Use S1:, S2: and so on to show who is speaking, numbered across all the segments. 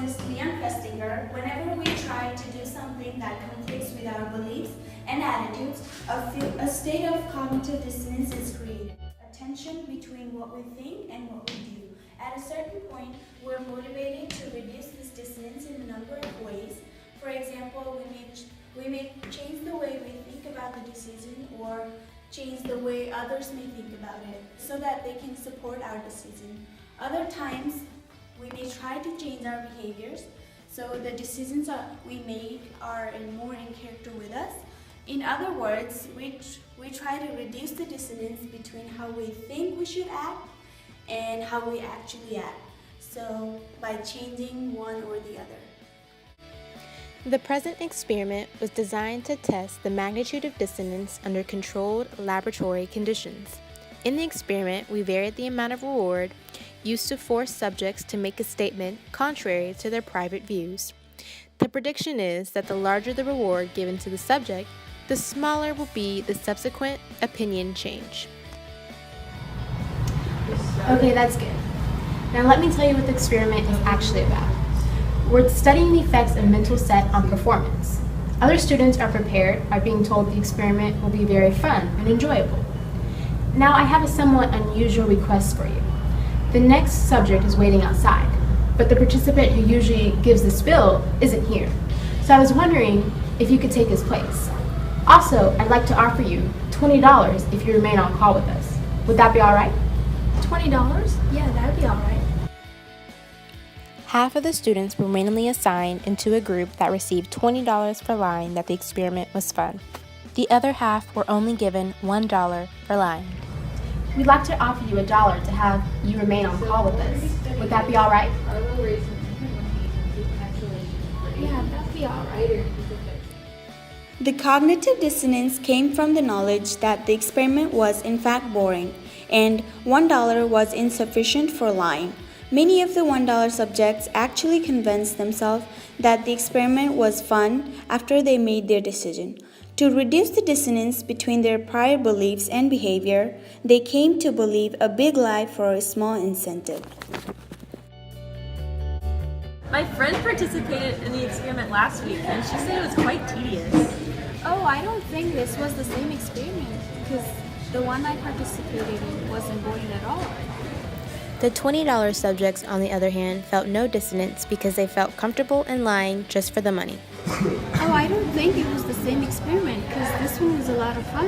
S1: psychologist Leon Festinger, whenever we try to do something that conflicts with our beliefs and attitudes, a state of cognitive dissonance is created, a tension between what we think and what we do. At a certain point, we're motivated to reduce this dissonance in a number of ways. For example, we may change the way we think about the decision or change the way others may think about it so that they can support our decision. Other times, we may try to change our behaviors so the decisions we make are more in character with us. In other words, we try to reduce the dissonance between how we think we should act and how we actually act. So by changing one or the other.
S2: The present experiment was designed to test the magnitude of dissonance under controlled laboratory conditions. In the experiment, we varied the amount of reward used to force subjects to make a statement contrary to their private views. The prediction is that the larger the reward given to the subject, the smaller will be the subsequent opinion change.
S3: Okay, that's good. Now let me tell you what the experiment is actually about. We're studying the effects of mental set on performance. Other students are prepared by being told the experiment will be very fun and enjoyable. Now I have a somewhat unusual request for you. The next subject is waiting outside, but the participant who usually gives the spiel isn't here. So I was wondering if you could take his place. Also, I'd like to offer you $20 if you remain on call with us. Would that be all right?
S1: $20? Yeah, that would be all right.
S2: Half of the students were randomly assigned into a group that received $20 per line that the experiment was fun. The other half were only given $1 per line.
S3: We'd like to offer you $1 to have you remain on call with us. Would that be all right?
S1: Yeah, that'd be all right. The cognitive dissonance came from the knowledge that the experiment was in fact boring and $1 was insufficient for lying. Many of the $1 subjects actually convinced themselves that the experiment was fun after they made their decision. To reduce the dissonance between their prior beliefs and behavior, they came to believe a big lie for a small incentive.
S4: My friend participated in the experiment last week and she said it was quite tedious.
S5: Oh, I don't think this was the same experiment because the one I participated in wasn't boring at all.
S2: The $20 subjects, on the other hand, felt no dissonance because they felt comfortable in lying just for the money.
S5: Oh, I don't think it was the same experiment because this one was a lot of fun.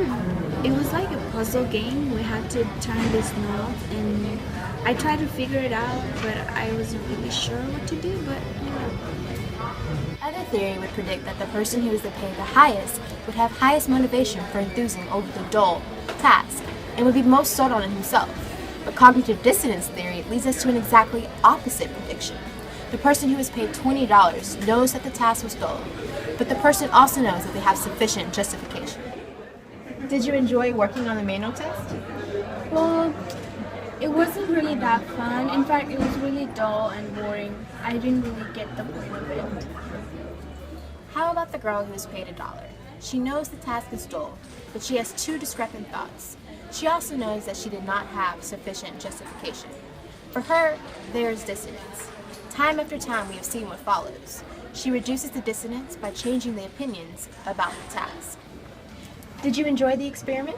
S5: It was like a puzzle game. We had to turn this knob and I tried to figure it out, but I wasn't really sure what to do, but
S6: Other theory would predict that the person who is paid the highest would have highest motivation for enthusing over the dull task and would be most sold on it himself. But cognitive dissonance theory leads us to an exactly opposite prediction. The person who is paid $20 knows that the task was dull, but the person also knows that they have sufficient justification.
S3: Did you enjoy working on the manual test?
S5: well, it wasn't really that fun. In fact, it was really dull and boring. I didn't really get the point of it.
S6: How about the girl who is paid $1? She knows the task is dull, but she has two discrepant thoughts. She also knows that she did not have sufficient justification. For her, there is dissonance. Time after time, we have seen what follows. She reduces the dissonance by changing the opinions about the task.
S3: Did you enjoy the experiment?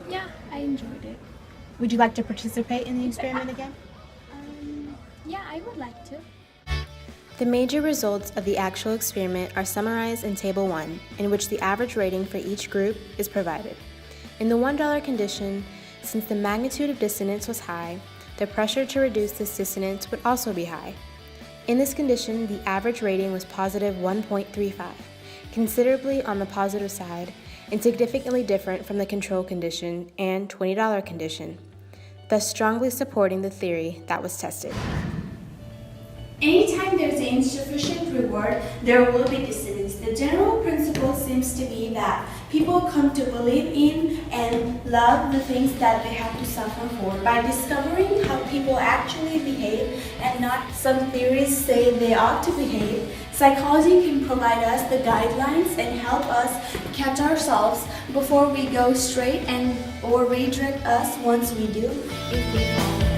S5: Yeah, I enjoyed it.
S3: Would you like to participate in the experiment again?
S5: Yeah, I would like to.
S2: The major results of the actual experiment are summarized in Table 1, in which the average rating for each group is provided. In the $1 condition, since the magnitude of dissonance was high, the pressure to reduce this dissonance would also be high. In this condition, the average rating was positive 1.35, considerably on the positive side, and significantly different from the control condition and $20 condition, thus strongly supporting the theory that was tested.
S1: Anytime there's insufficient reward, there will be dissonance. The general principle seems to be that people come to believe in and love the things that they have to suffer for. By discovering how people actually behave and not some theories say they ought to behave, psychology can provide us the guidelines and help us catch ourselves before we go straight or redirect us once we do if we fall.